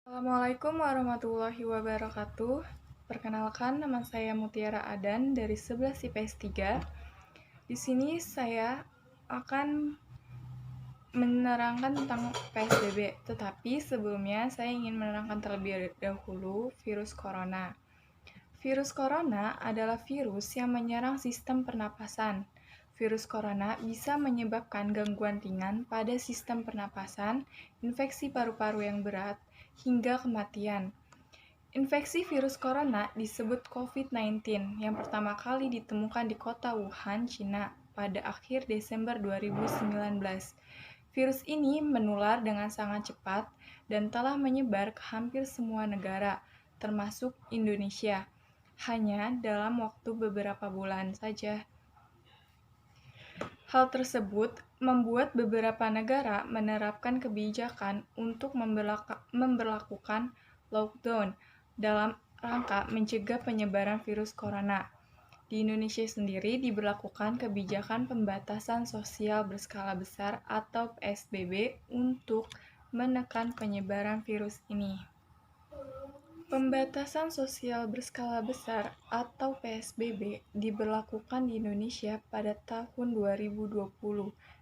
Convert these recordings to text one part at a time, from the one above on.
Assalamualaikum warahmatullahi wabarakatuh. Perkenalkan, nama saya Mutiara Adan dari 11 IPS 3. Di sini saya akan menerangkan tentang PSBB, tetapi sebelumnya saya ingin menerangkan terlebih dahulu virus corona. Virus corona adalah virus yang menyerang sistem pernapasan. Virus corona bisa menyebabkan gangguan ringan pada sistem pernapasan, infeksi paru-paru yang berat, hingga kematian. Infeksi virus corona disebut COVID-19 yang pertama kali ditemukan di kota Wuhan, Cina pada akhir Desember 2019. Virus ini menular dengan sangat cepat dan telah menyebar ke hampir semua negara, termasuk Indonesia, hanya dalam waktu beberapa bulan saja. Hal tersebut membuat beberapa negara menerapkan kebijakan untuk memberlakukan lockdown dalam rangka mencegah penyebaran virus corona. Di Indonesia sendiri diberlakukan kebijakan pembatasan sosial berskala besar atau PSBB untuk menekan penyebaran virus ini. Pembatasan sosial berskala besar atau PSBB diberlakukan di Indonesia pada tahun 2020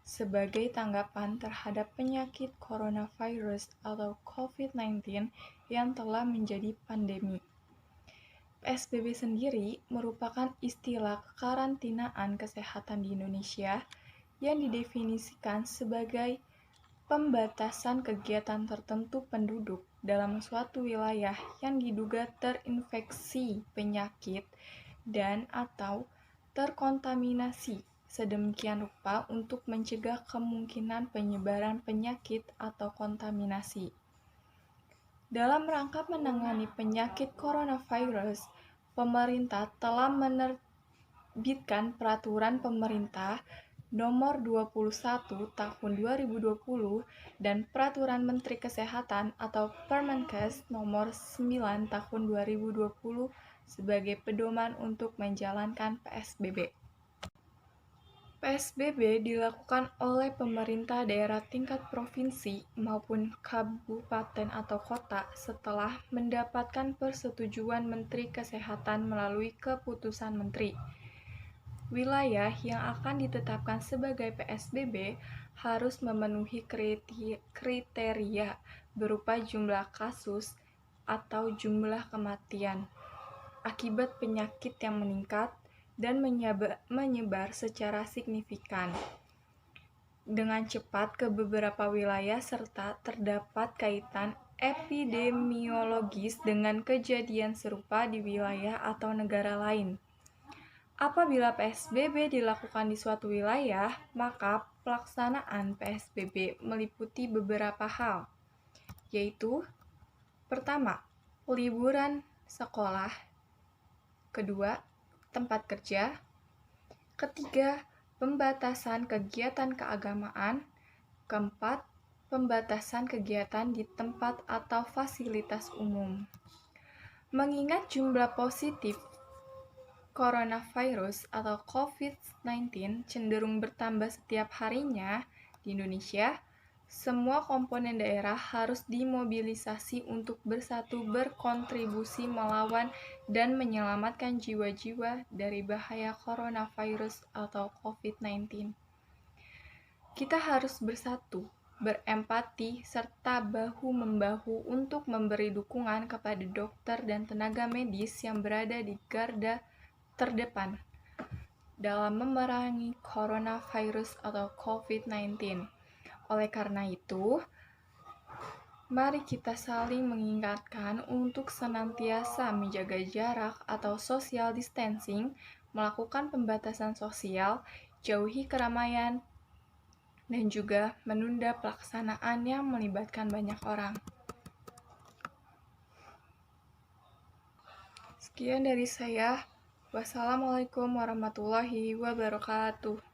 sebagai tanggapan terhadap penyakit coronavirus atau COVID-19 yang telah menjadi pandemi. PSBB sendiri merupakan istilah kekarantinaan kesehatan di Indonesia yang didefinisikan sebagai pembatasan kegiatan tertentu penduduk dalam suatu wilayah yang diduga terinfeksi penyakit dan atau terkontaminasi sedemikian rupa untuk mencegah kemungkinan penyebaran penyakit atau kontaminasi. Dalam rangka menangani penyakit coronavirus, pemerintah telah menerbitkan peraturan pemerintah Nomor 21 Tahun 2020 dan Peraturan Menteri Kesehatan atau Permenkes Nomor 9 Tahun 2020 sebagai pedoman untuk menjalankan PSBB. PSBB dilakukan oleh pemerintah daerah tingkat provinsi maupun kabupaten atau kota setelah mendapatkan persetujuan Menteri Kesehatan melalui keputusan Menteri. Wilayah yang akan ditetapkan sebagai PSBB harus memenuhi kriteria berupa jumlah kasus atau jumlah kematian akibat penyakit yang meningkat dan menyebar secara signifikan dengan cepat ke beberapa wilayah serta terdapat kaitan epidemiologis dengan kejadian serupa di wilayah atau negara lain. Apabila PSBB dilakukan di suatu wilayah, maka pelaksanaan PSBB meliputi beberapa hal, yaitu pertama, liburan sekolah, kedua, tempat kerja, ketiga, pembatasan kegiatan keagamaan, keempat, pembatasan kegiatan di tempat atau fasilitas umum. Mengingat jumlah positif coronavirus atau COVID-19 cenderung bertambah setiap harinya di Indonesia, semua komponen daerah harus dimobilisasi untuk bersatu berkontribusi melawan dan menyelamatkan jiwa-jiwa dari bahaya coronavirus atau COVID-19. Kita harus bersatu, berempati, serta bahu-membahu untuk memberi dukungan kepada dokter dan tenaga medis yang berada di garda terdepan dalam memerangi coronavirus atau COVID-19. Oleh karena itu, mari kita saling mengingatkan untuk senantiasa menjaga jarak atau social distancing, melakukan pembatasan sosial, jauhi keramaian, dan juga menunda pelaksanaan yang melibatkan banyak orang. Sekian dari saya. Wassalamualaikum warahmatullahi wabarakatuh.